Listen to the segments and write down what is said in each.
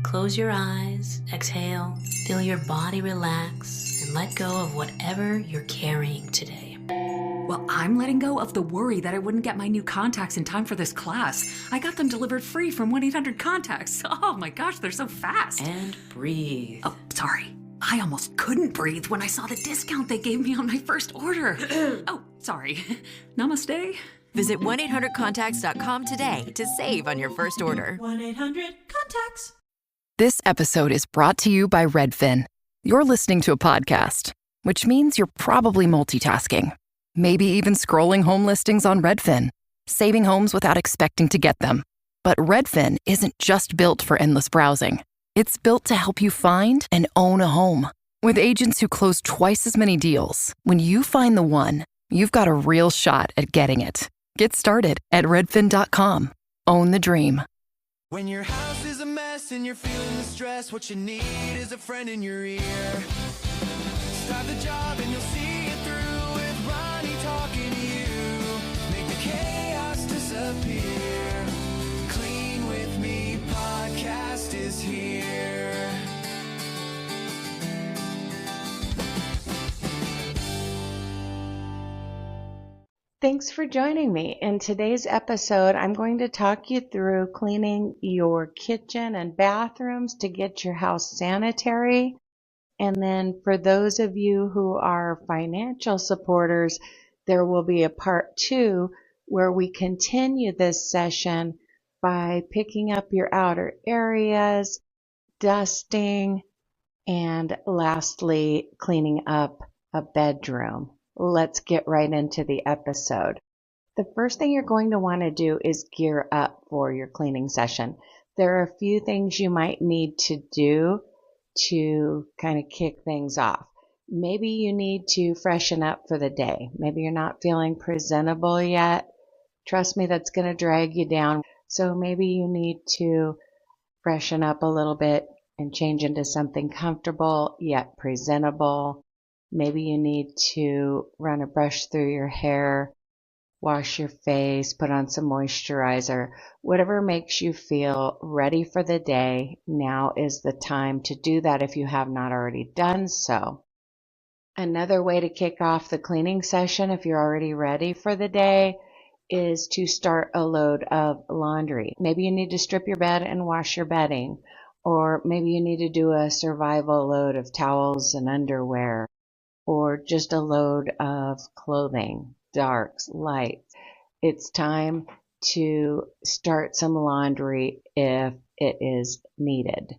Close your eyes, exhale, feel your body relax, and let go of whatever you're carrying today. Well, I'm letting go of the worry that I wouldn't get my new contacts in time for this class. I got them delivered free from 1-800-CONTACTS. Oh my gosh, they're so fast. And breathe. Oh, sorry. I almost couldn't breathe when I saw the discount they gave me on my first order. Oh, sorry. Namaste. Visit 1-800-CONTACTS.com today to save on your first order. 1-800-CONTACTS. This episode is brought to you by Redfin. You're listening to a podcast, which means you're probably multitasking. Maybe even scrolling home listings on Redfin, saving homes without expecting to get them. But Redfin isn't just built for endless browsing. It's built to help you find and own a home. With agents who close twice as many deals, when you find the one, you've got a real shot at getting it. Get started at redfin.com. Own the dream. When your house is a mess and you're feeling the stress, what you need is a friend in your ear. Start the job and you'll see it through with Ronnie talking to you. Make the chaos disappear. Clean with Me podcast is here. Thanks for joining me. In today's episode, I'm going to talk you through cleaning your kitchen and bathrooms to get your house sanitary. And then for those of you who are financial supporters, there will be a part 2 where we continue this session by picking up your outer areas, dusting, and lastly, cleaning up a bedroom. Let's get right into the episode. The first thing you're going to want to do is gear up for your cleaning session. There are a few things you might need to do to kind of kick things off. Maybe you need to freshen up for the day. Maybe you're not feeling presentable yet. Trust me, that's going to drag you down. So maybe you need to freshen up a little bit and change into something comfortable yet presentable. Maybe you need to run a brush through your hair, wash your face, put on some moisturizer. Whatever makes you feel ready for the day, now is the time to do that if you have not already done so. Another way to kick off the cleaning session, if you're already ready for the day, is to start a load of laundry. Maybe you need to strip your bed and wash your bedding, or maybe you need to do a survival load of towels and underwear, or just a load of clothing, darks, lights. It's time to start some laundry if it is needed.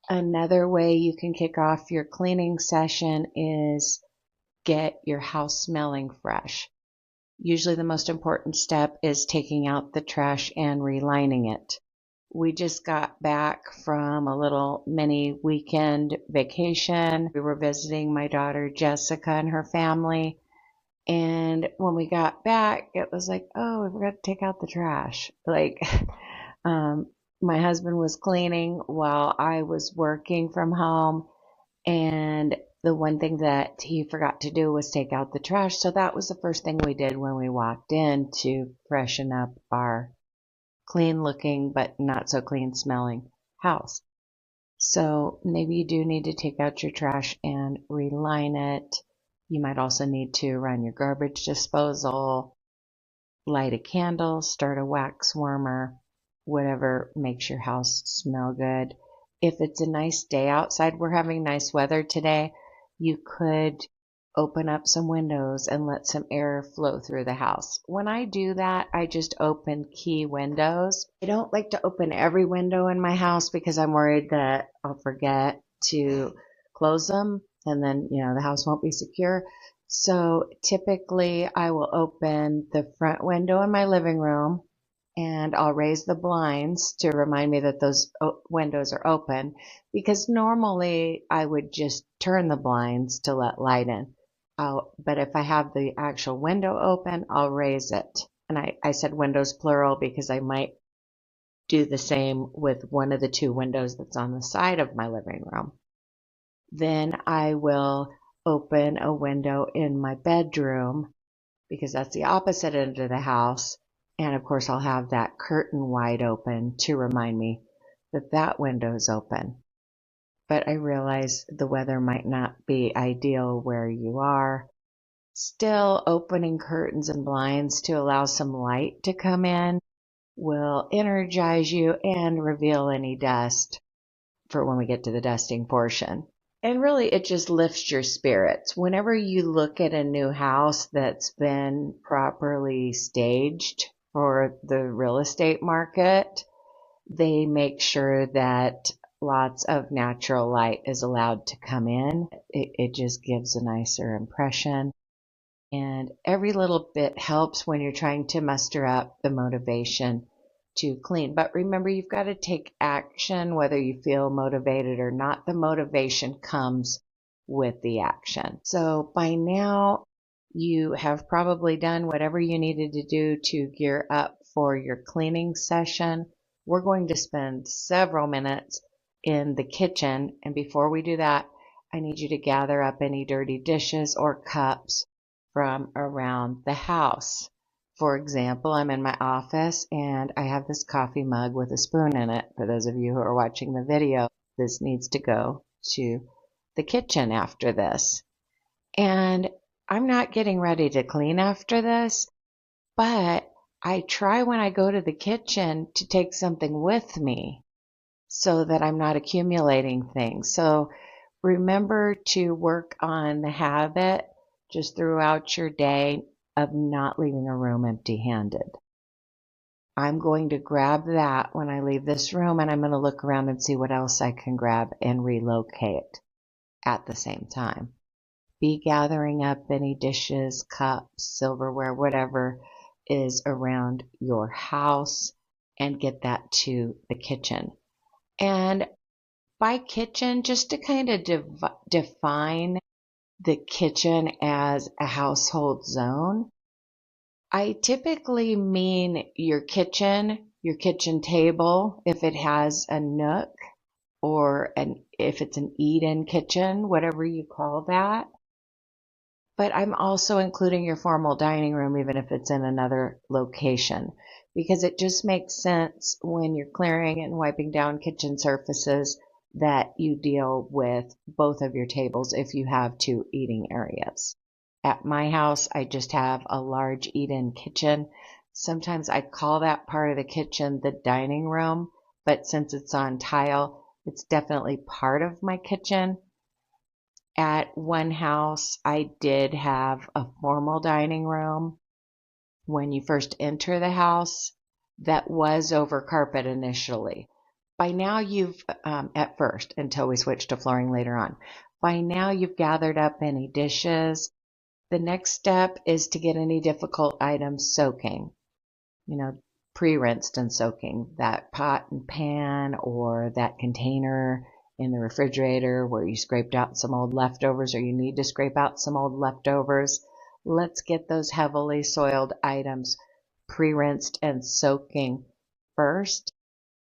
Another way you can kick off your cleaning session is get your house smelling fresh. Usually the most important step is taking out the trash and relining it. We just got back from a little mini weekend vacation. We were visiting my daughter Jessica and her family. And when we got back, it was like, oh, we forgot to take out the trash. My husband was cleaning while I was working from home. And the one thing that he forgot to do was take out the trash. So that was the first thing we did when we walked in to freshen up our clean looking but not so clean smelling house. So maybe you do need to take out your trash and reline it. You might also need to run your garbage disposal, light a candle, start a wax warmer, whatever makes your house smell good. If it's a nice day outside, we're having nice weather today, you could open up some windows and let some air flow through the house. When I do that, I just open key windows. I don't like to open every window in my house because I'm worried that I'll forget to close them and then, the house won't be secure. So typically I will open the front window in my living room and I'll raise the blinds to remind me that those windows are open, because normally I would just turn the blinds to let light in. But if I have the actual window open, I'll raise it. And I said windows plural because I might do the same with one of the two windows that's on the side of my living room. Then I will open a window in my bedroom because that's the opposite end of the house. And of course, I'll have that curtain wide open to remind me that window's open. But I realize the weather might not be ideal where you are. Still, opening curtains and blinds to allow some light to come in will energize you and reveal any dust for when we get to the dusting portion. And really, it just lifts your spirits. Whenever you look at a new house that's been properly staged for the real estate market, they make sure that lots of natural light is allowed to come in. It just gives a nicer impression. And every little bit helps when you're trying to muster up the motivation to clean. But remember, you've got to take action whether you feel motivated or not. The motivation comes with the action. So by now, you have probably done whatever you needed to do to gear up for your cleaning session. We're going to spend several minutes in the kitchen. And before we do that, I need you to gather up any dirty dishes or cups from around the house. For example, I'm in my office and I have this coffee mug with a spoon in it. For those of you who are watching the video, this needs to go to the kitchen after this. And I'm not getting ready to clean after this, but I try when I go to the kitchen to take something with me so that I'm not accumulating things. So remember to work on the habit just throughout your day of not leaving a room empty-handed. I'm going to grab that when I leave this room, and I'm going to look around and see what else I can grab and relocate at the same time. Be gathering up any dishes, cups, silverware, whatever is around your house, and get that to the kitchen. And by kitchen, just to kind of define the kitchen as a household zone, I typically mean your kitchen table, if it has a nook, or if it's an eat-in kitchen, whatever you call that. But I'm also including your formal dining room, even if it's in another location, because it just makes sense when you're clearing and wiping down kitchen surfaces that you deal with both of your tables if you have two eating areas. At my house, I just have a large eat-in kitchen. Sometimes I call that part of the kitchen the dining room, but since it's on tile, it's definitely part of my kitchen. At one house, I did have a formal dining room when you first enter the house that was over carpet initially. By now you've, at first, until we switched to flooring later on, by now you've gathered up any dishes. The next step is to get any difficult items soaking, pre-rinsed and soaking. That pot and pan or that container in the refrigerator where you scraped out some old leftovers or you need to scrape out some old leftovers. Let's get those heavily soiled items pre-rinsed and soaking first.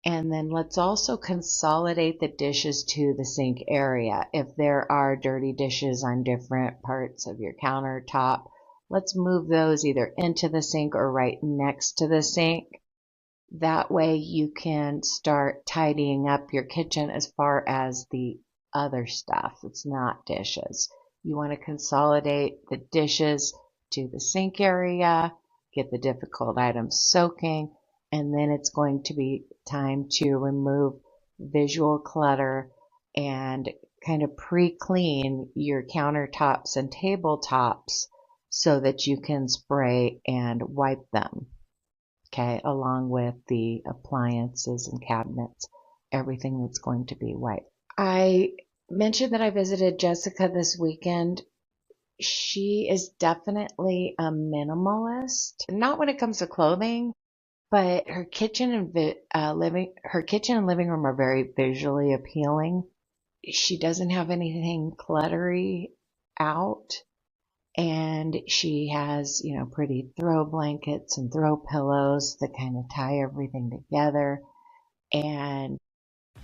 And then let's also consolidate the dishes to the sink area. If there are dirty dishes on different parts of your countertop, let's move those either into the sink or right next to the sink. That way you can start tidying up your kitchen as far as the other stuff. It's not dishes. You want to consolidate the dishes to the sink area, get the difficult items soaking, and then it's going to be time to remove visual clutter and kind of pre-clean your countertops and tabletops so that you can spray and wipe them, okay, along with the appliances and cabinets, everything that's going to be wiped. I mentioned that I visited Jessica this weekend. She is definitely a minimalist, not when it comes to clothing, but her kitchen and living room are very visually appealing. She doesn't have anything cluttery out, and she has, pretty throw blankets and throw pillows that kind of tie everything together. And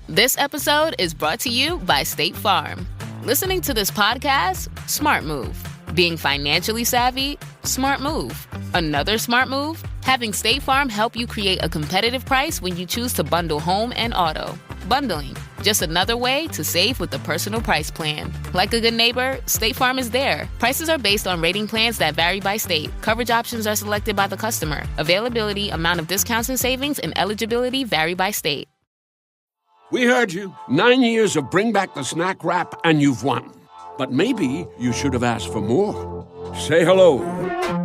this episode is brought to you by State Farm. Listening to this podcast? Smart move. Being financially savvy? Smart move. Another smart move? Having State Farm help you create a competitive price when you choose to bundle home and auto. Bundling, just another way to save with the Personal Price Plan. Like a good neighbor, State Farm is there. Prices are based on rating plans that vary by state. Coverage options are selected by the customer. Availability, amount of discounts and savings, and eligibility vary by state. We heard you. 9 years of Bring Back the Snack Wrap, and you've won. But maybe you should have asked for more. Say hello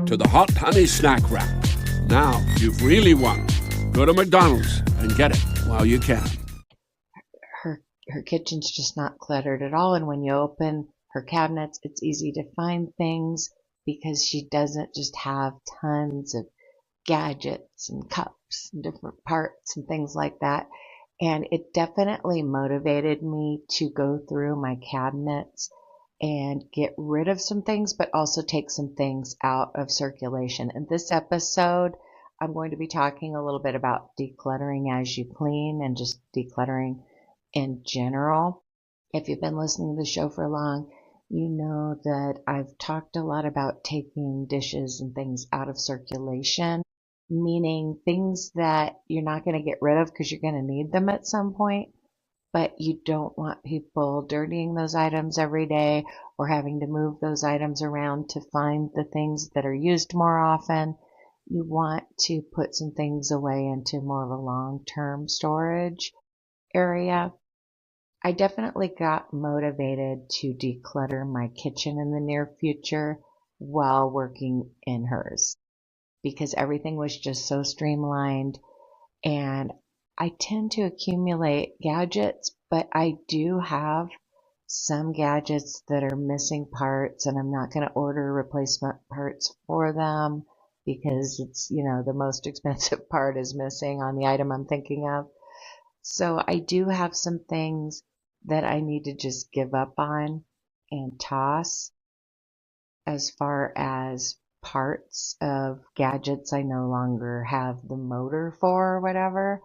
to the Hot Honey Snack Wrap. Now you've really won. Go to McDonald's and get it while you can. Her kitchen's just not cluttered at all, and when you open her cabinets, it's easy to find things because she doesn't just have tons of gadgets and cups and different parts and things like that. And it definitely motivated me to go through my cabinets and get rid of some things, but also take some things out of circulation. In this episode, I'm going to be talking a little bit about decluttering as you clean and just decluttering in general. If you've been listening to the show for long, you know that I've talked a lot about taking dishes and things out of circulation, meaning things that you're not going to get rid of because you're going to need them at some point, but you don't want people dirtying those items every day or having to move those items around to find the things that are used more often. You want to put some things away into more of a long-term storage area. I definitely got motivated to declutter my kitchen in the near future while working in hers because everything was just so streamlined, and I tend to accumulate gadgets, but I do have some gadgets that are missing parts, and I'm not going to order replacement parts for them because it's, the most expensive part is missing on the item I'm thinking of. So I do have some things that I need to just give up on and toss. As far as parts of gadgets I no longer have the motor for or whatever,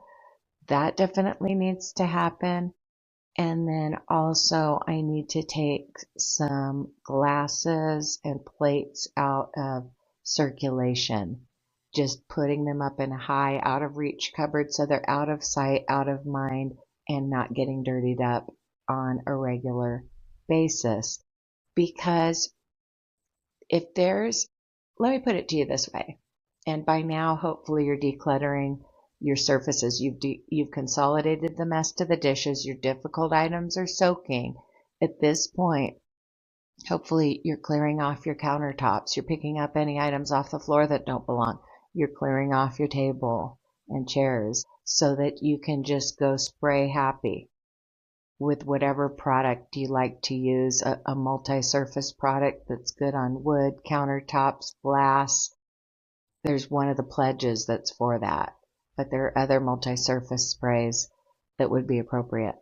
that definitely needs to happen. And then also I need to take some glasses and plates out of circulation, just putting them up in a high out of reach cupboard so they're out of sight, out of mind, and not getting dirtied up on a regular basis. Because let me put it to you this way, and by now hopefully you're decluttering your surfaces. You've consolidated the mess to the dishes. Your difficult items are soaking. At this point, hopefully you're clearing off your countertops. You're picking up any items off the floor that don't belong. You're clearing off your table and chairs so that you can just go spray happy with whatever product you like to use, a multi-surface product that's good on wood, countertops, glass. There's one of the pledges that's for that, but there are other multi-surface sprays that would be appropriate.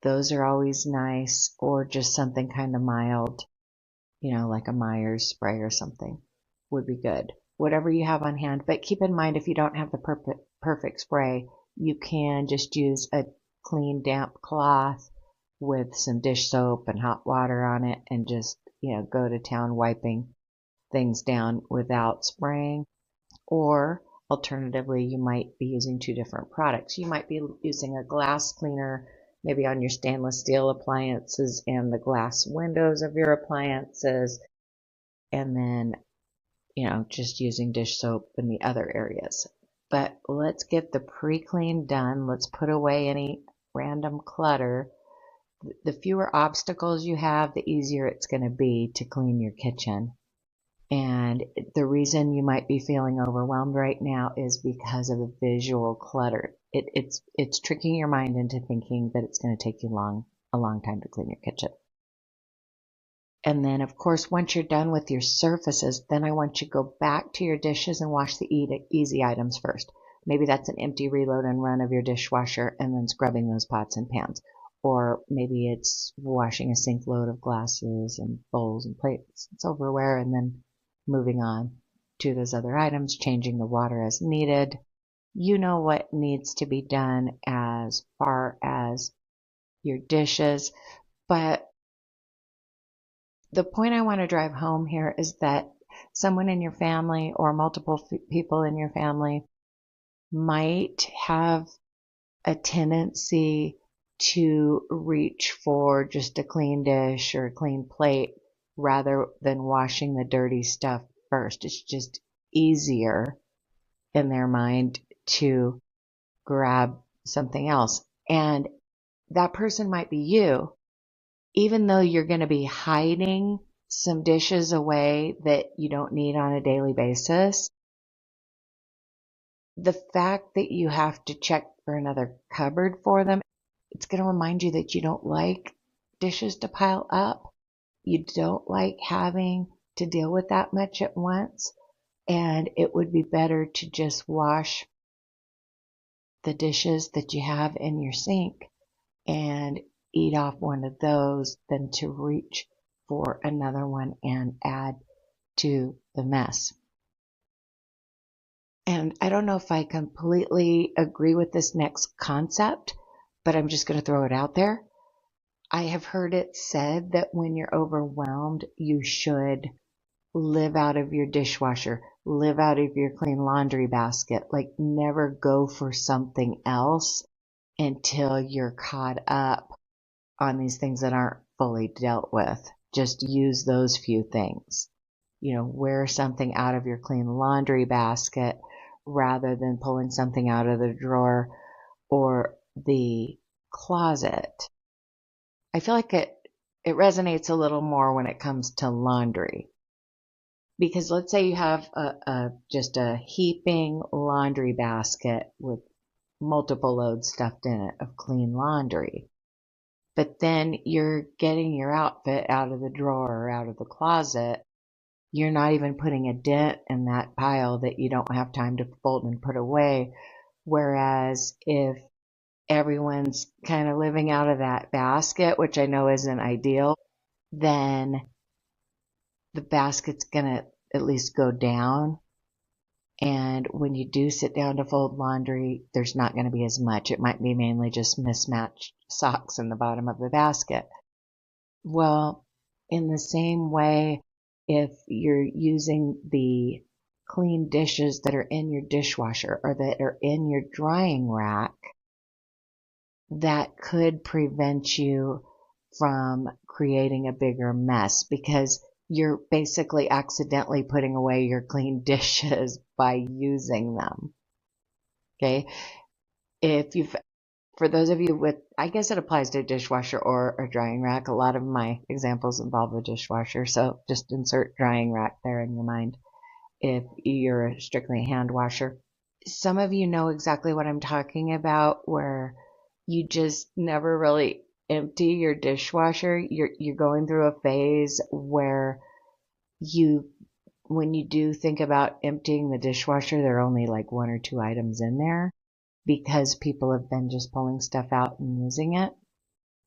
Those are always nice, or just something kind of mild, like a Myers spray or something would be good. Whatever you have on hand, but keep in mind if you don't have the perfect spray, you can just use a clean damp cloth with some dish soap and hot water on it and just, go to town wiping things down without spraying. Or alternatively, you might be using two different products. You might be using a glass cleaner, maybe on your stainless steel appliances and the glass windows of your appliances, and then, just using dish soap in the other areas. But let's get the pre-clean done. Let's put away any random clutter. The fewer obstacles you have, the easier it's going to be to clean your kitchen. And the reason you might be feeling overwhelmed right now is because of the visual clutter. It's tricking your mind into thinking that it's going to take you a long time to clean your kitchen. And then, of course, once you're done with your surfaces, then I want you to go back to your dishes and wash the easy items first. Maybe that's an empty reload and run of your dishwasher and then scrubbing those pots and pans. Or maybe it's washing a sink load of glasses and bowls and plates and silverware and then moving on to those other items, changing the water as needed. You know what needs to be done as far as your dishes. But the point I want to drive home here is that someone in your family or multiple people in your family might have a tendency to reach for just a clean dish or a clean plate rather than washing the dirty stuff first. It's just easier in their mind to grab something else. And that person might be you, even though you're going to be hiding some dishes away that you don't need on a daily basis. The fact that you have to check for another cupboard for them, it's going to remind you that you don't like dishes to pile up. You don't like having to deal with that much at once. And it would be better to just wash the dishes that you have in your sink and eat off one of those than to reach for another one and add to the mess. And I don't know if I completely agree with this next concept, but I'm just going to throw it out there. I have heard it said that when you're overwhelmed, you should live out of your dishwasher, live out of your clean laundry basket, like never go for something else until you're caught up on these things that aren't fully dealt with. Just use those few things. Wear something out of your clean laundry basket rather than pulling something out of the drawer or the closet. I feel like it resonates a little more when it comes to laundry. Because let's say you have just a heaping laundry basket with multiple loads stuffed in it of clean laundry. But then you're getting your outfit out of the drawer or out of the closet. You're not even putting a dent in that pile that you don't have time to fold and put away. Whereas if everyone's kind of living out of that basket, which I know isn't ideal, then the basket's going to at least go down. And when you do sit down to fold laundry, there's not going to be as much. It might be mainly just mismatched socks in the bottom of the basket. Well, in the same way, if you're using the clean dishes that are in your dishwasher or that are in your drying rack, that could prevent you from creating a bigger mess because you're basically accidentally putting away your clean dishes by using them. Okay. For those of you with, I guess it applies to a dishwasher or a drying rack. A lot of my examples involve a dishwasher. So just insert drying rack there in your mind if you're strictly a hand washer. Some of you know exactly what I'm talking about, where you just never really empty your dishwasher. You're going through a phase where when you do think about emptying the dishwasher, there are only like 1 or 2 items in there because people have been just pulling stuff out and using it.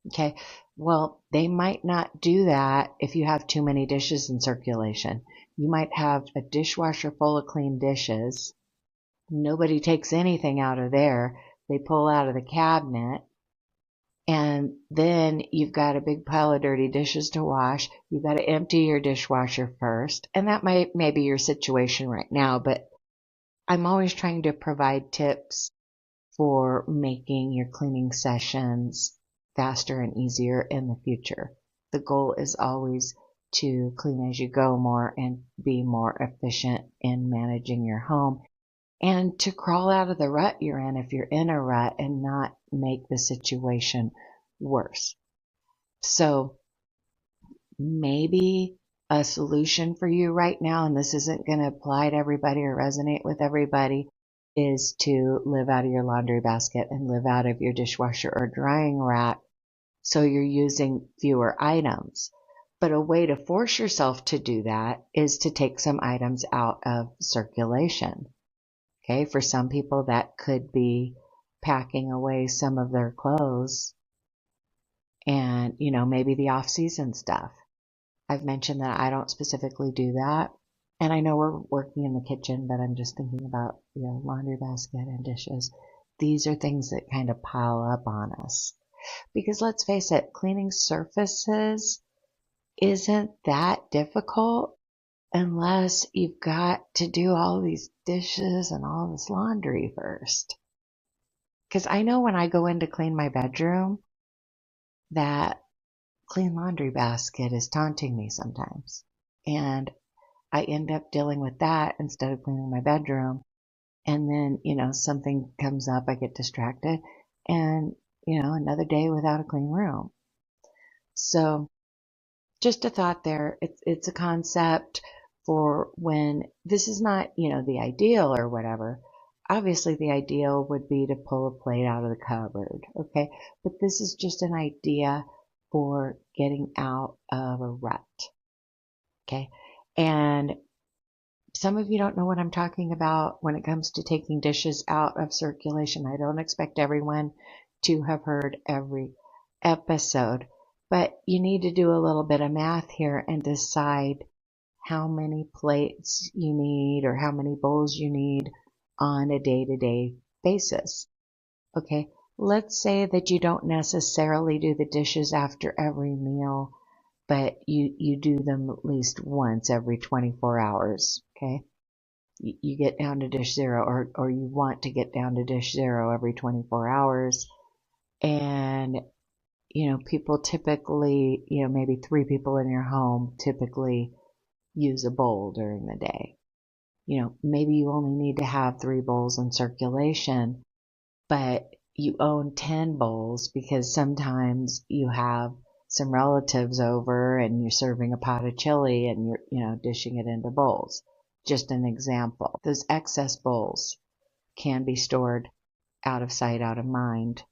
Okay. Well, they might not do that if you have too many dishes in circulation. You might have a dishwasher full of clean dishes. Nobody takes anything out of there. They pull out of the cabinet. And then you've got a big pile of dirty dishes to wash. You've got to empty your dishwasher first. And that may be your situation right now, but I'm always trying to provide tips for making your cleaning sessions faster and easier in the future. The goal is always to clean as you go more and be more efficient in managing your home and to crawl out of the rut you're in if you're in a rut and not make the situation worse. So maybe a solution for you right now, and this isn't going to apply to everybody or resonate with everybody, is to live out of your laundry basket and live out of your dishwasher or drying rack so you're using fewer items. But a way to force yourself to do that is to take some items out of circulation. Okay, for some people that could be packing away some of their clothes and, maybe the off-season stuff. I've mentioned that I don't specifically do that. And I know we're working in the kitchen, but I'm just thinking about, laundry basket and dishes. These are things that kind of pile up on us. Because let's face it, cleaning surfaces isn't that difficult unless you've got to do all these dishes and all this laundry first. Because I know when I go in to clean my bedroom, that clean laundry basket is taunting me sometimes. And I end up dealing with that instead of cleaning my bedroom. And then, something comes up, I get distracted, and, another day without a clean room. So just a thought there. It's a concept for when this is not, the ideal or whatever. Obviously, the ideal would be to pull a plate out of the cupboard, okay? But this is just an idea for getting out of a rut, okay? And some of you don't know what I'm talking about when it comes to taking dishes out of circulation. I don't expect everyone to have heard every episode, but you need to do a little bit of math here and decide how many plates you need or how many bowls you need on a day-to-day basis. Okay, let's say that you don't necessarily do the dishes after every meal, but you do them at least once every 24 hours, okay? You get down to dish zero, or you want to get down to dish zero every 24 hours. And, people typically, maybe 3 people in your home typically use a bowl during the day. Maybe you only need to have 3 bowls in circulation, but you own 10 bowls because sometimes you have some relatives over and you're serving a pot of chili and you're, dishing it into bowls. Just an example. Those excess bowls can be stored out of sight, out of mind.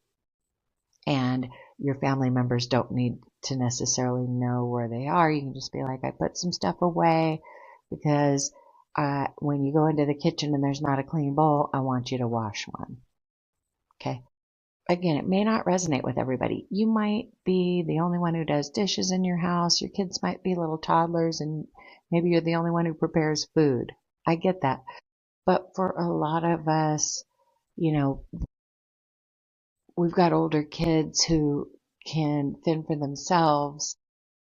And your family members don't need to necessarily know where they are. You can just be like, I put some stuff away because when you go into the kitchen and there's not a clean bowl, I want you to wash one. Okay. Again, it may not resonate with everybody. You might be the only one who does dishes in your house. Your kids might be little toddlers and maybe you're the only one who prepares food. I get that. But for a lot of us, we've got older kids who can fend for themselves.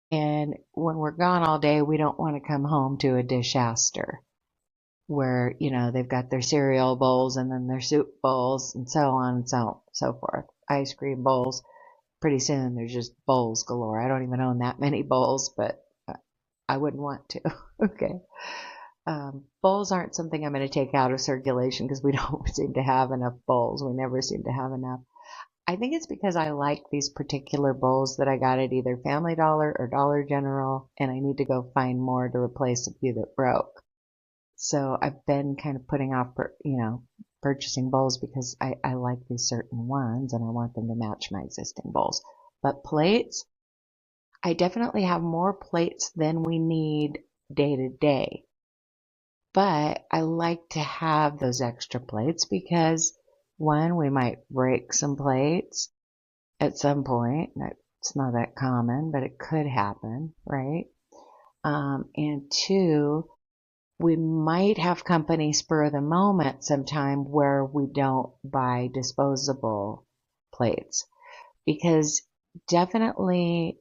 And when we're gone all day, we don't want to come home to a disaster where, they've got their cereal bowls and then their soup bowls and so on and so forth. Ice cream bowls. Pretty soon there's just bowls galore. I don't even own that many bowls, but I wouldn't want to. Okay. Bowls aren't something I'm going to take out of circulation because we don't seem to have enough bowls. We never seem to have enough. I think it's because I like these particular bowls that I got at either Family Dollar or Dollar General, and I need to go find more to replace a few that broke. So I've been kind of putting off, purchasing bowls because I like these certain ones and I want them to match my existing bowls. But plates, I definitely have more plates than we need day to day. But I like to have those extra plates because, one, we might break some plates at some point. It's not that common, but it could happen, right? And 2, we might have company spur of the moment sometime where we don't buy disposable plates. Because definitely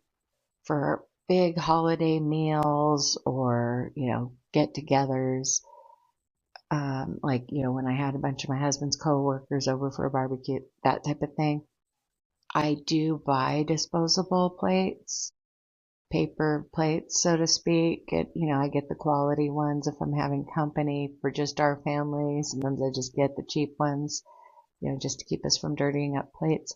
for big holiday meals or, get-togethers, when I had a bunch of my husband's coworkers over for a barbecue, that type of thing, I do buy disposable plates, paper plates, so to speak. I get the quality ones if I'm having company for just our family. Sometimes I just get the cheap ones, just to keep us from dirtying up plates.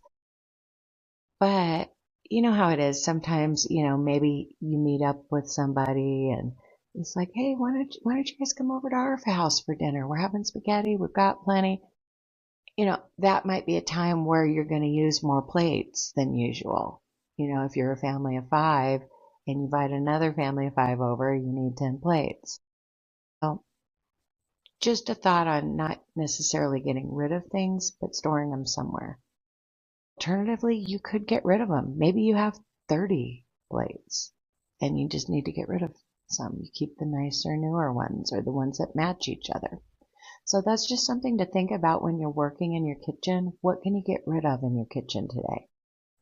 But you know how it is. Sometimes, maybe you meet up with somebody and it's like, hey, why don't you guys come over to our house for dinner? We're having spaghetti. We've got plenty. That might be a time where you're going to use more plates than usual. If you're a family of 5 and you invite another family of 5 over, you need 10 plates. So just a thought on not necessarily getting rid of things, but storing them somewhere. Alternatively, you could get rid of them. Maybe you have 30 plates and you just need to get rid of some. You keep the nicer, newer ones or the ones that match each other. So that's just something to think about when you're working in your kitchen. What can you get rid of in your kitchen today?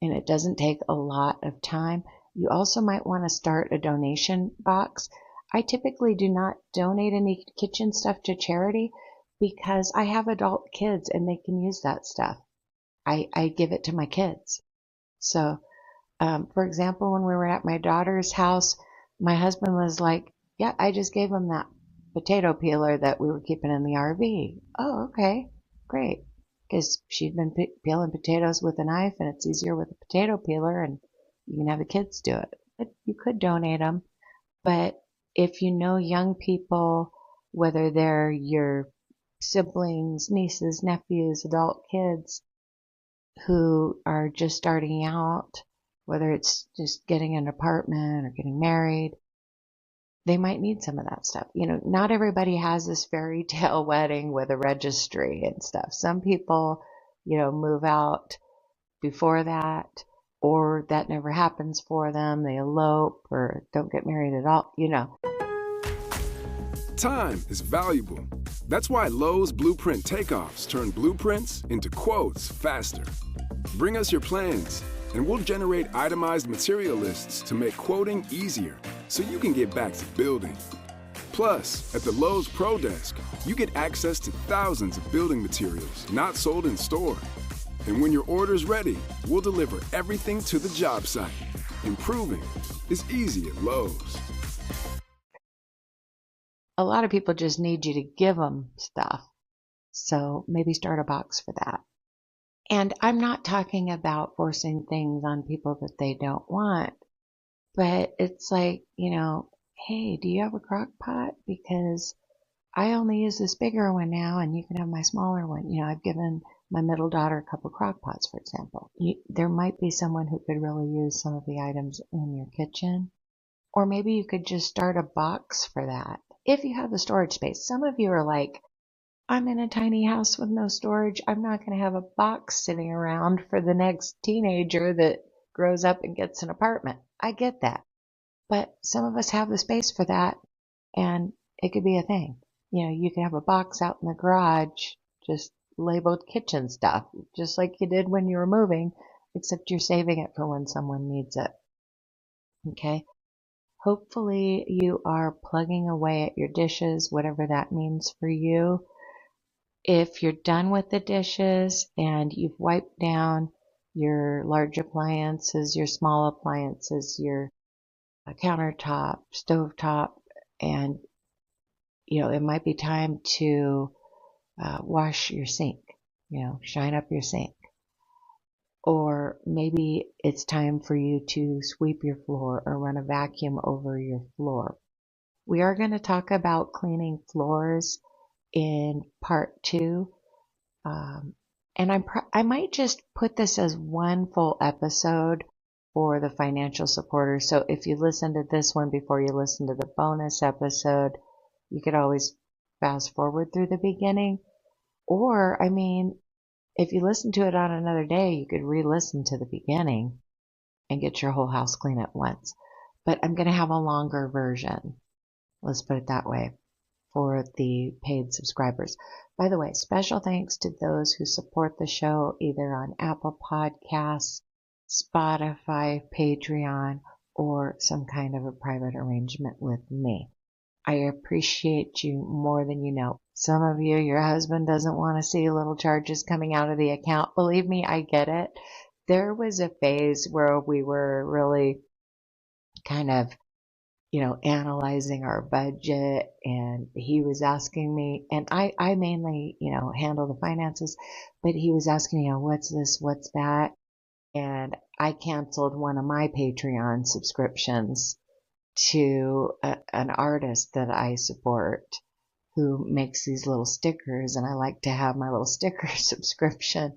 And it doesn't take a lot of time. You also might want to start a donation box. I typically do not donate any kitchen stuff to charity because I have adult kids and they can use that stuff. I give it to my kids. So For example, when we were at my daughter's house, my husband was like, yeah, I just gave him that potato peeler that we were keeping in the RV. Oh, okay, great. Because she'd been peeling potatoes with a knife, and it's easier with a potato peeler, and you can have the kids do it. But you could donate them. But if you know young people, whether they're your siblings, nieces, nephews, adult kids who are just starting out, whether it's just getting an apartment or getting married, they might need some of that stuff. You know, not everybody has this fairy tale wedding with a registry and stuff. Some people, you know, move out before that, or that never happens for them. They elope or don't get married at all, you know. Time is valuable. That's why Lowe's Blueprint Takeoffs turn blueprints into quotes faster. Bring us your plans, and we'll generate itemized material lists to make quoting easier so you can get back to building. Plus, at the Lowe's Pro Desk, you get access to thousands of building materials not sold in store. And when your order's ready, we'll deliver everything to the job site. Improving is easy at Lowe's. A lot of people just need you to give them stuff. So maybe start a box for that. And I'm not talking about forcing things on people that they don't want, but it's like, you know, hey, do you have a crock pot? Because I only use this bigger one now, and you can have my smaller one. You know, I've given my middle daughter a couple crock pots, for example. There might be someone who could really use some of the items in your kitchen. Or maybe you could just start a box for that. If you have the storage space. Some of you are like, I'm in a tiny house with no storage. I'm not going to have a box sitting around for the next teenager that grows up and gets an apartment. I get that. But some of us have the space for that, and it could be a thing. You know, you can have a box out in the garage, just labeled kitchen stuff, just like you did when you were moving, except you're saving it for when someone needs it. Okay? Hopefully you are plugging away at your dishes, whatever that means for you. If you're done with the dishes and you've wiped down your large appliances, your small appliances, your countertop, stovetop, and you know, it might be time to wash your sink, you know, shine up your sink. Or maybe it's time for you to sweep your floor or run a vacuum over your floor. We are going to talk about cleaning floors in part 2. And I might just put this as one full episode for the financial supporters. So if you listen to this one before you listen to the bonus episode, you could always fast forward through the beginning. Or, I mean, if you listen to it on another day, you could re-listen to the beginning and get your whole house clean at once. But I'm going to have a longer version. Let's put it that way, for the paid subscribers. By the way, special thanks to those who support the show either on Apple Podcasts, Spotify, Patreon, or some kind of a private arrangement with me. I appreciate you more than you know. Some of you, your husband doesn't want to see little charges coming out of the account. Believe me, I get it. There was a phase where we were really kind of, you know, analyzing our budget, and he was asking me, and I mainly, you know, handle the finances, but he was asking me, what's this, what's that? And I canceled one of my Patreon subscriptions to an artist that I support who makes these little stickers, and I like to have my little sticker subscription.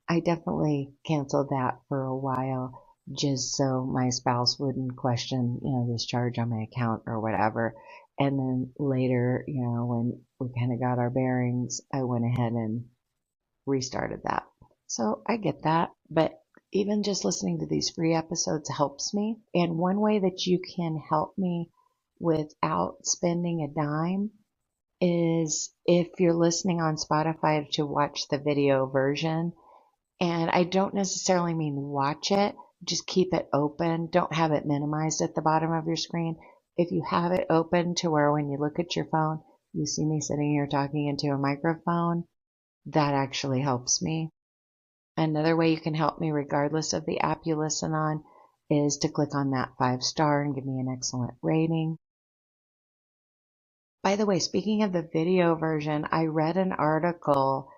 I definitely canceled that for a while just so my spouse wouldn't question, you know, this charge on my account or whatever. And then later, you know, when we kind of got our bearings, I went ahead and restarted that. So I get that, but even just listening to these free episodes helps me. And one way that you can help me without spending a dime is if you're listening on Spotify to watch the video version. And I don't necessarily mean watch it, just keep it open. Don't have it minimized at the bottom of your screen. If you have it open to where when you look at your phone, you see me sitting here talking into a microphone, that actually helps me. Another way you can help me regardless of the app you listen on is to click on that 5-star and give me an excellent rating. By the way, speaking of the video version, I read an article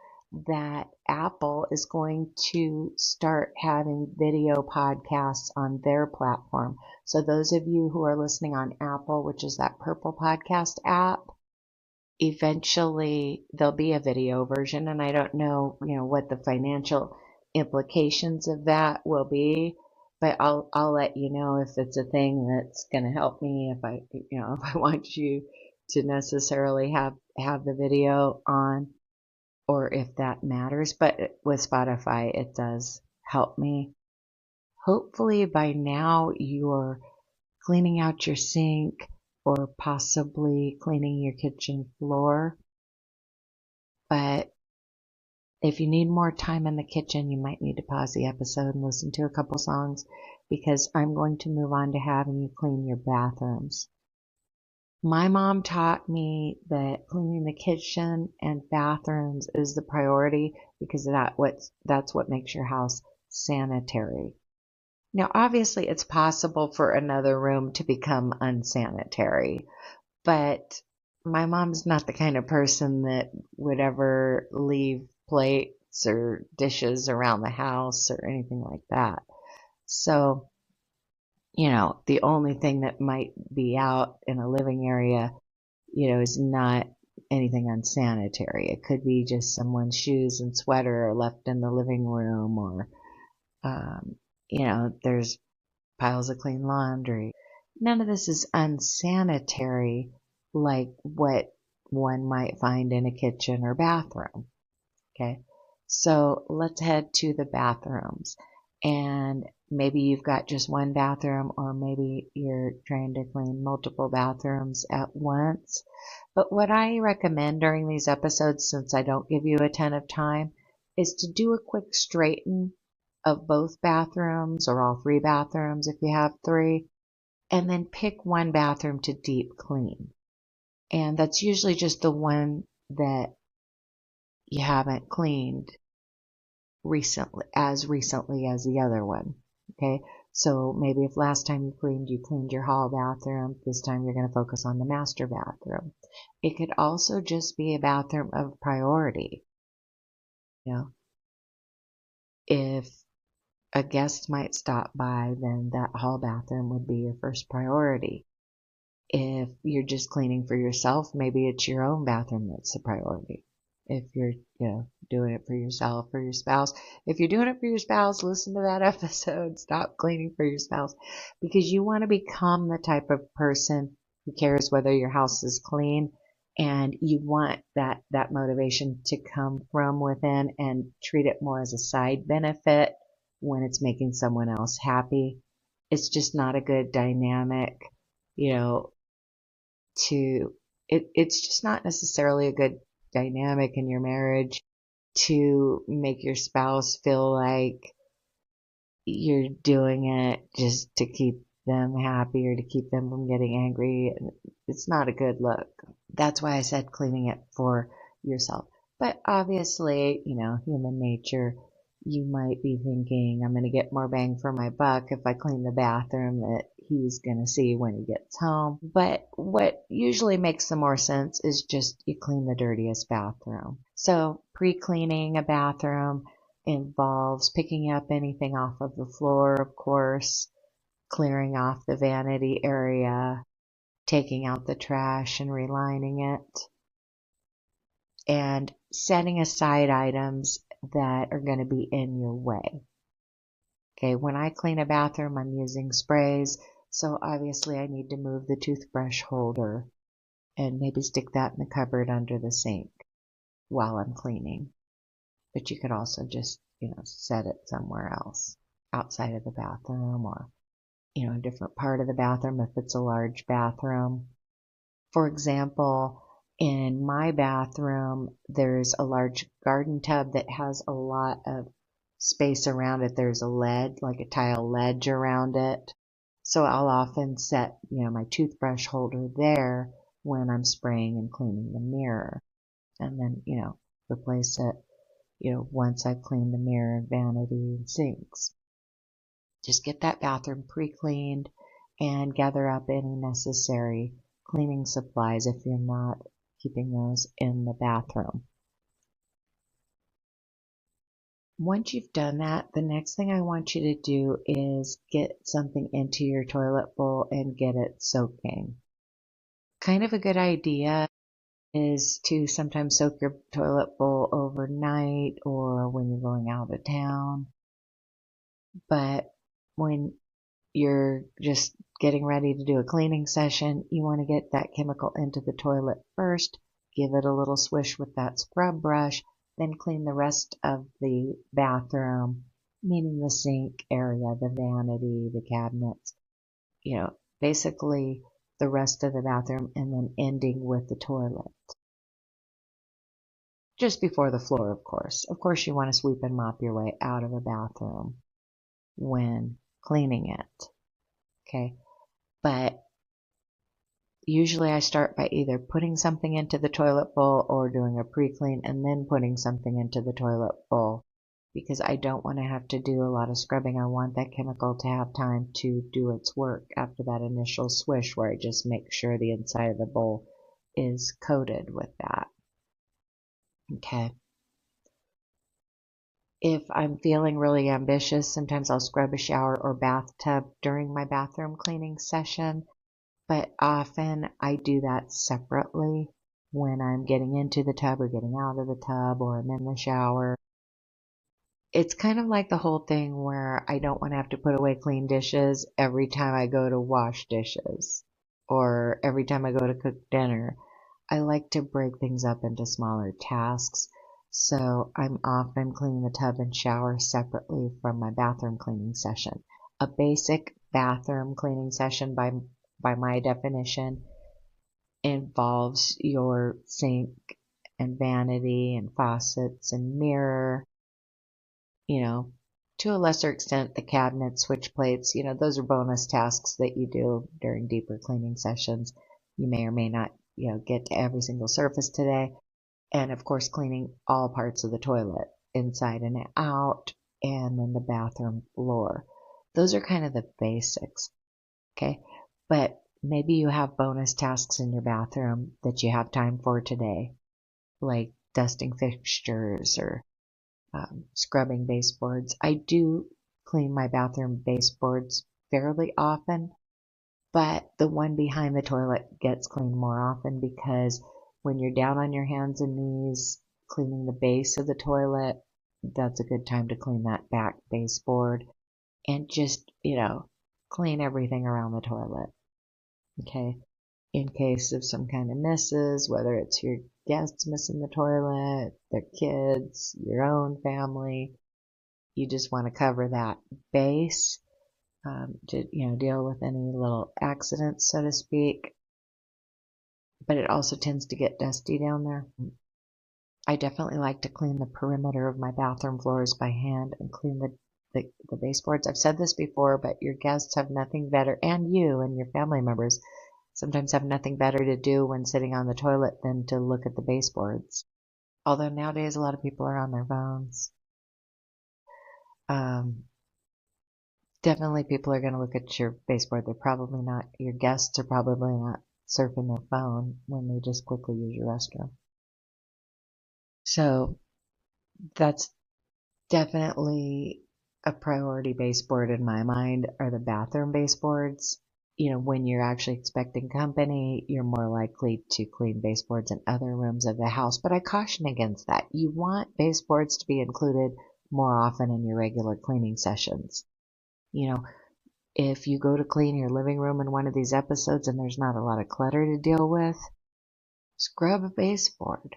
that Apple is going to start having video podcasts on their platform. So those of you who are listening on Apple, which is that purple podcast app, eventually there'll be a video version, and I don't know, what the financial implications of that will be, but I'll let you know if it's a thing that's going to help me, if I want you to necessarily have the video on, or if that matters. But with Spotify, it does help me. Hopefully by now you're cleaning out your sink or possibly cleaning your kitchen floor. But if you need more time in the kitchen, you might need to pause the episode and listen to a couple songs, because I'm going to move on to having you clean your bathrooms. My mom taught me that cleaning the kitchen and bathrooms is the priority, because that's what makes your house sanitary. Now, obviously, it's possible for another room to become unsanitary, but my mom's not the kind of person that would ever leave plates or dishes around the house or anything like that. So, the only thing that might be out in a living area, is not anything unsanitary. It could be just someone's shoes and sweater are left in the living room, or, there's piles of clean laundry. None of this is unsanitary like what one might find in a kitchen or bathroom. Okay, so let's head to the bathrooms. And maybe you've got just one bathroom, or maybe you're trying to clean multiple bathrooms at once. But what I recommend during these episodes, since I don't give you a ton of time, is to do a quick straighten of both bathrooms, or all 3 bathrooms if you have 3, and then pick one bathroom to deep clean. And that's usually just the one that you haven't cleaned recently as the other one. Okay, so maybe if last time you cleaned your hall bathroom, this time you're going to focus on the master bathroom. It could also just be a bathroom of priority. If a guest might stop by, then that hall bathroom would be your first priority. If you're just cleaning for yourself, maybe it's your own bathroom that's the priority. If you're, doing it for yourself or your spouse. If you're doing it for your spouse, listen to that episode. Stop cleaning for your spouse, because you want to become the type of person who cares whether your house is clean, and you want that motivation to come from within, and treat it more as a side benefit when it's making someone else happy. It's just not a good dynamic, it's just not necessarily a good dynamic in your marriage to make your spouse feel like you're doing it just to keep them happy or to keep them from getting angry. It's not a good look. That's why I said cleaning it for yourself. But obviously, human nature, you might be thinking, I'm going to get more bang for my buck if I clean the bathroom that he's going to see when he gets home. But what usually makes the more sense is just you clean the dirtiest bathroom. So pre-cleaning a bathroom involves picking up anything off of the floor, of course, clearing off the vanity area, taking out the trash and relining it, and setting aside items that are going to be in your way. Okay, when I clean a bathroom, I'm using sprays, so obviously I need to move the toothbrush holder and maybe stick that in the cupboard under the sink while I'm cleaning. But you could also just, set it somewhere else outside of the bathroom, or, a different part of the bathroom if it's a large bathroom. For example, in my bathroom, there's a large garden tub that has a lot of space around it. There's a ledge, like a tile ledge around it. So I'll often set, my toothbrush holder there when I'm spraying and cleaning the mirror. And then, replace it, once I've cleaned the mirror, vanity, and sinks. Just get that bathroom pre-cleaned and gather up any necessary cleaning supplies if you're not keeping those in the bathroom. Once you've done that, the next thing I want you to do is get something into your toilet bowl and get it soaking. Kind of a good idea is to sometimes soak your toilet bowl overnight or when you're going out of town. But when you're just getting ready to do a cleaning session, you want to get that chemical into the toilet first, give it a little swish with that scrub brush, then clean the rest of the bathroom, meaning the sink area, the vanity, the cabinets, basically the rest of the bathroom, and then ending with the toilet. Just before the floor, of course. Of course, you want to sweep and mop your way out of a bathroom when cleaning it. Okay, but usually I start by either putting something into the toilet bowl or doing a pre-clean and then putting something into the toilet bowl, because I don't want to have to do a lot of scrubbing. I want that chemical to have time to do its work after that initial swish where I just make sure the inside of the bowl is coated with that. Okay. If I'm feeling really ambitious, sometimes I'll scrub a shower or bathtub during my bathroom cleaning session, but often I do that separately when I'm getting into the tub or getting out of the tub or I'm in the shower. It's kind of like the whole thing where I don't want to have to put away clean dishes every time I go to wash dishes or every time I go to cook dinner. I like to break things up into smaller tasks. So I'm often cleaning the tub and shower separately from my bathroom cleaning session. A basic bathroom cleaning session by my definition involves your sink and vanity and faucets and mirror, to a lesser extent the cabinet, switch plates, those are bonus tasks that you do during deeper cleaning sessions. You may or may not, get to every single surface today. And of course, cleaning all parts of the toilet, inside and out, and then the bathroom floor. Those are kind of the basics. Okay. But maybe you have bonus tasks in your bathroom that you have time for today, like dusting fixtures or scrubbing baseboards. I do clean my bathroom baseboards fairly often, but the one behind the toilet gets cleaned more often because when you're down on your hands and knees cleaning the base of the toilet, that's a good time to clean that back baseboard and just, clean everything around the toilet. Okay. In case of some kind of misses, whether it's your guests missing the toilet, their kids, your own family, you just want to cover that base to, deal with any little accidents, so to speak. But it also tends to get dusty down there. I definitely like to clean the perimeter of my bathroom floors by hand and clean the baseboards. I've said this before, but your guests have nothing better, and you and your family members sometimes have nothing better to do when sitting on the toilet than to look at the baseboards. Although nowadays a lot of people are on their phones. Definitely people are going to look at your baseboard. They're probably not, your guests are probably not surfing their phone when they just quickly use your restroom. So that's definitely a priority baseboard in my mind, are the bathroom baseboards. When you're actually expecting company, you're more likely to clean baseboards in other rooms of the house. But I caution against that. You want baseboards to be included more often in your regular cleaning sessions. If you go to clean your living room in one of these episodes and there's not a lot of clutter to deal with, scrub a baseboard.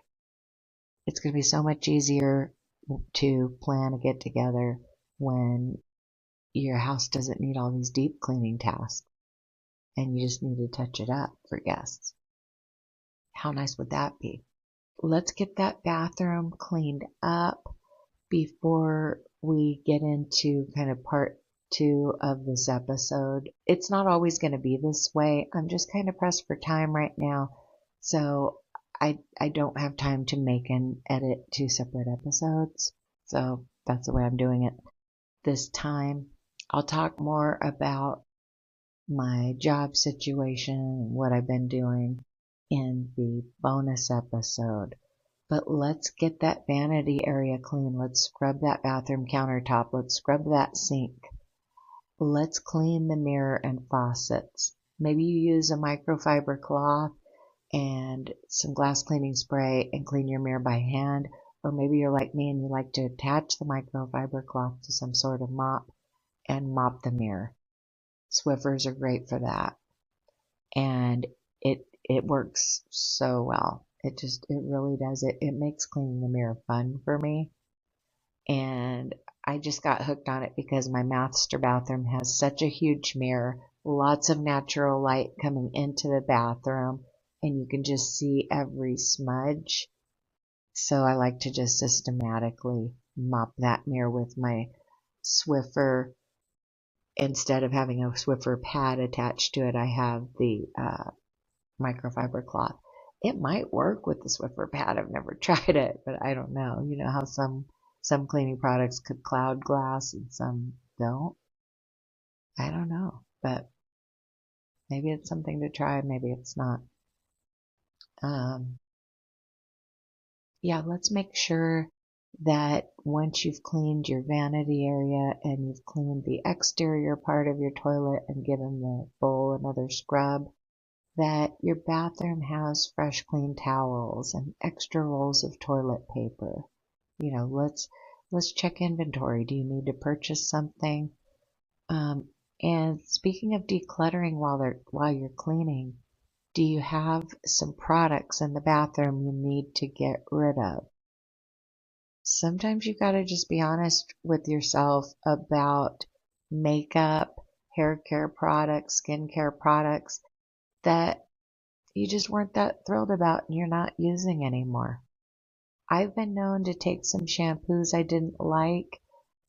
It's going to be so much easier to plan a get together when your house doesn't need all these deep cleaning tasks and you just need to touch it up for guests. How nice would that be? Let's get that bathroom cleaned up before we get into kind of part 2 of this episode. It's not always going to be this way. I'm just kind of pressed for time right now, so I don't have time to make and edit 2 separate episodes. So that's the way I'm doing it this time. I'll talk more about my job situation and what I've been doing in the bonus episode. But let's get that vanity area clean. Let's scrub that bathroom countertop. Let's scrub that sink. Let's clean the mirror and faucets. Maybe you use a microfiber cloth and some glass cleaning spray and clean your mirror by hand. Or maybe you're like me and you like to attach the microfiber cloth to some sort of mop and mop the mirror. Swiffers are great for that. And it works so well. It really does. It makes cleaning the mirror fun for me. And I just got hooked on it because my master bathroom has such a huge mirror, lots of natural light coming into the bathroom, and you can just see every smudge. So I like to just systematically mop that mirror with my Swiffer. Instead of having a Swiffer pad attached to it, I have the microfiber cloth. It might work with the Swiffer pad. I've never tried it, but I don't know. You know how some cleaning products could cloud glass and some don't? I don't know, but maybe it's something to try. Maybe it's not. Yeah, let's make sure that once you've cleaned your vanity area and you've cleaned the exterior part of your toilet and given the bowl another scrub, that your bathroom has fresh clean towels and extra rolls of toilet paper. You know, let's check inventory. Do you need to purchase something? And speaking of decluttering while you're cleaning, do you have some products in the bathroom you need to get rid of? Sometimes you gotta just be honest with yourself about makeup, hair care products, skin care products that you just weren't that thrilled about and you're not using anymore. I've been known to take some shampoos I didn't like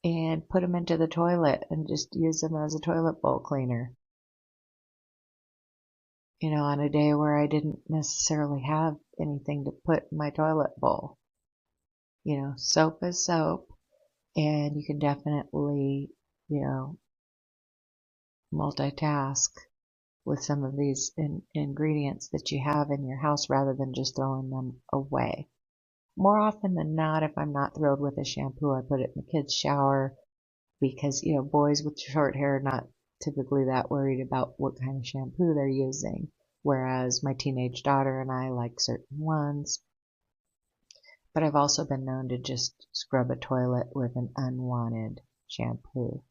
and put them into the toilet and just use them as a toilet bowl cleaner. You know, on a day where I didn't necessarily have anything to put in my toilet bowl. You know, soap is soap, and you can definitely, you know, multitask with some of these ingredients that you have in your house rather than just throwing them away. More often than not, if I'm not thrilled with a shampoo, I put it in the kids' shower because, you know, boys with short hair are not typically that worried about what kind of shampoo they're using, whereas my teenage daughter and I like certain ones. But I've also been known to just scrub a toilet with an unwanted shampoo.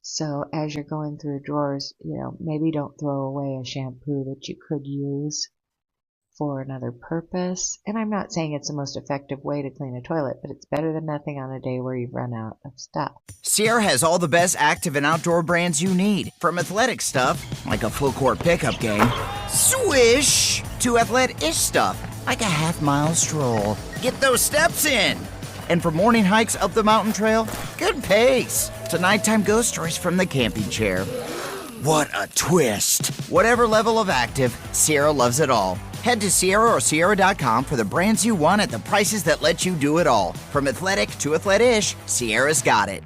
So as you're going through drawers, you know, maybe don't throw away a shampoo that you could use for another purpose. And I'm not saying it's the most effective way to clean a toilet, but it's better than nothing on a day where you've run out of stuff. Sierra has all the best active and outdoor brands you need. From athletic stuff, like a full court pickup game, swish, to athletic-ish stuff, like a half-mile stroll. Get those steps in. And for morning hikes up the mountain trail, good pace. To nighttime ghost stories from the camping chair. What a twist. Whatever level of active, Sierra loves it all. Head to Sierra or Sierra.com for the brands you want at the prices that let you do it all. From athletic to athletic-ish, Sierra's got it.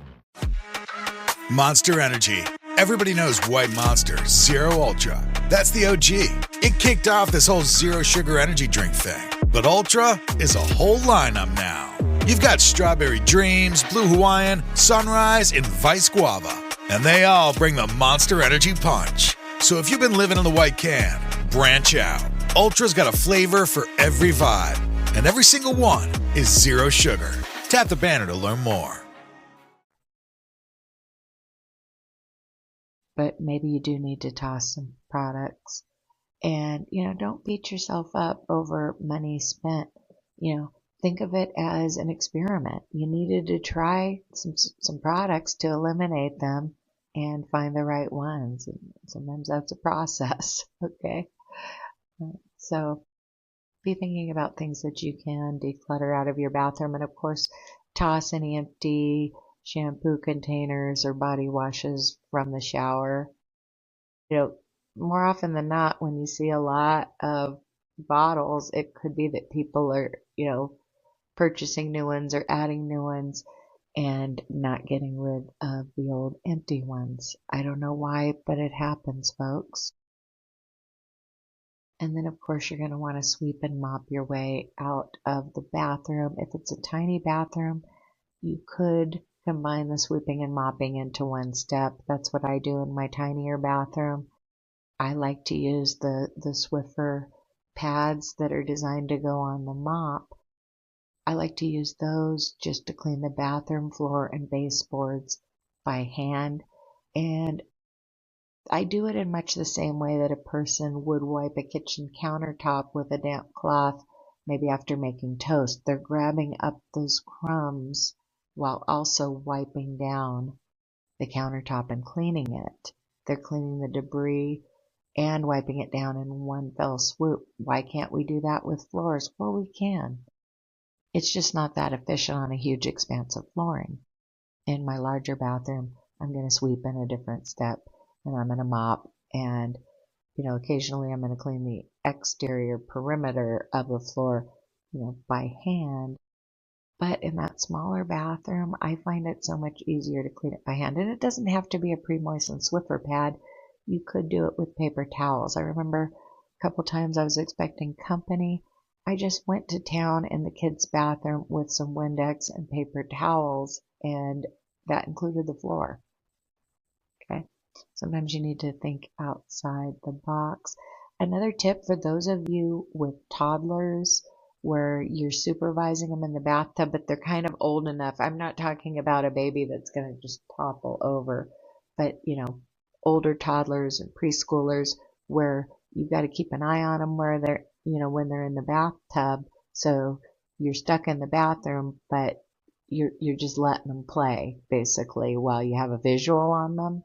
Monster Energy. Everybody knows White Monster, Zero Ultra. That's the OG. It kicked off this whole zero sugar energy drink thing. But Ultra is a whole lineup now. You've got Strawberry Dreams, Blue Hawaiian, Sunrise, and Vice Guava. And they all bring the Monster Energy punch. So if you've been living in the white can, branch out. Ultra's got a flavor for every vibe. And every single one is zero sugar. Tap the banner to learn more. But maybe you do need to toss some products. And, you know, don't beat yourself up over money spent. You know, think of it as an experiment. You needed to try some products to eliminate them and find the right ones. And sometimes that's a process, okay? So be thinking about things that you can declutter out of your bathroom. And, of course, toss any empty shampoo containers or body washes from the shower. You know, more often than not, when you see a lot of bottles, it could be that people are, you know, purchasing new ones or adding new ones. and not getting rid of the old empty ones. I don't know why, but it happens, folks. And then, of course, you're going to want to sweep and mop your way out of the bathroom. If it's a tiny bathroom, you could combine the sweeping and mopping into one step. That's what I do in my tinier bathroom. I like to use the Swiffer pads that are designed to go on the mop. I like to use those just to clean the bathroom floor and baseboards by hand. And I do it in much the same way that a person would wipe a kitchen countertop with a damp cloth, maybe after making toast. They're grabbing up those crumbs while also wiping down the countertop and cleaning it. They're cleaning the debris and wiping it down in one fell swoop. Why can't we do that with floors? Well, we can. It's just not that efficient on a huge expanse of flooring. In my larger bathroom, I'm going to sweep in a different step, and I'm going to mop, and occasionally I'm going to clean the exterior perimeter of the floor, by hand. But in that smaller bathroom, I find it so much easier to clean it by hand. And it doesn't have to be a pre-moistened Swiffer pad. You could do it with paper towels. I remember a couple times I was expecting company. I just went to town in the kids' bathroom with some Windex and paper towels, and that included the floor. Okay. Sometimes you need to think outside the box. Another tip for those of you with toddlers where you're supervising them in the bathtub, but they're kind of old enough. I'm not talking about a baby that's going to just topple over, but, older toddlers and preschoolers where you've got to keep an eye on them where they're, when they're in the bathtub. So you're stuck in the bathroom, but you're just letting them play basically while you have a visual on them.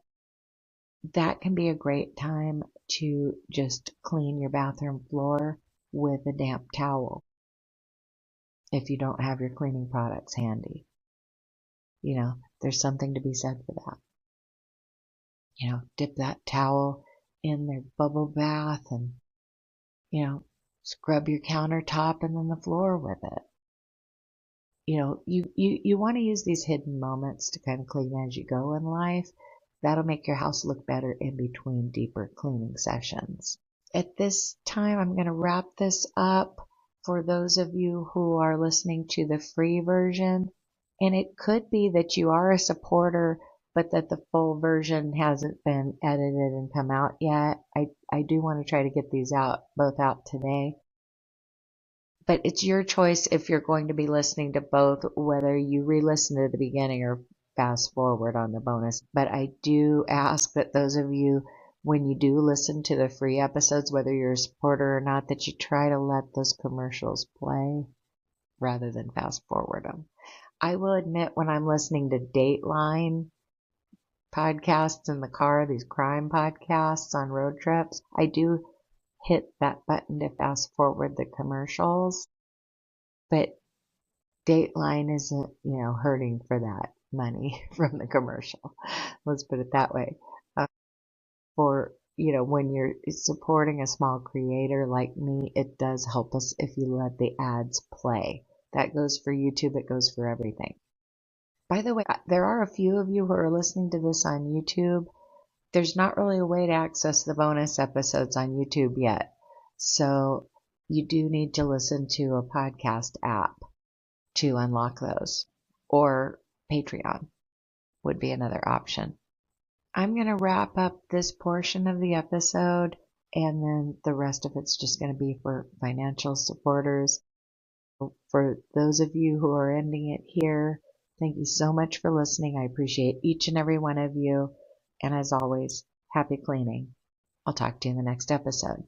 That can be a great time to just clean your bathroom floor with a damp towel if you don't have your cleaning products handy. There's something to be said for that. Dip that towel in their bubble bath and, scrub your countertop and then the floor with it. You want to use these hidden moments to kind of clean as you go in life. That'll make your house look better in between deeper cleaning sessions. At this time, I'm going to wrap this up for those of you who are listening to the free version. And it could be that you are a supporter, but that the full version hasn't been edited and come out yet. I do want to try to get these both out today. But it's your choice if you're going to be listening to both, whether you re-listen to the beginning or fast forward on the bonus. But I do ask that those of you, when you do listen to the free episodes, whether you're a supporter or not, that you try to let those commercials play rather than fast forward them. I will admit, when I'm listening to Dateline podcasts in the car, these crime podcasts on road trips, I do hit that button to fast forward the commercials. But Dateline isn't, hurting for that money from the commercial. Let's put it that way. When you're supporting a small creator like me, it does help us if you let the ads play. That goes for YouTube. It goes for everything. By the way, there are a few of you who are listening to this on YouTube. There's not really a way to access the bonus episodes on YouTube yet. So you do need to listen to a podcast app to unlock those. Or Patreon would be another option. I'm going to wrap up this portion of the episode, and then the rest of it's just going to be for financial supporters. For those of you who are ending it here, thank you so much for listening. I appreciate each and every one of you. And as always, happy cleaning. I'll talk to you in the next episode.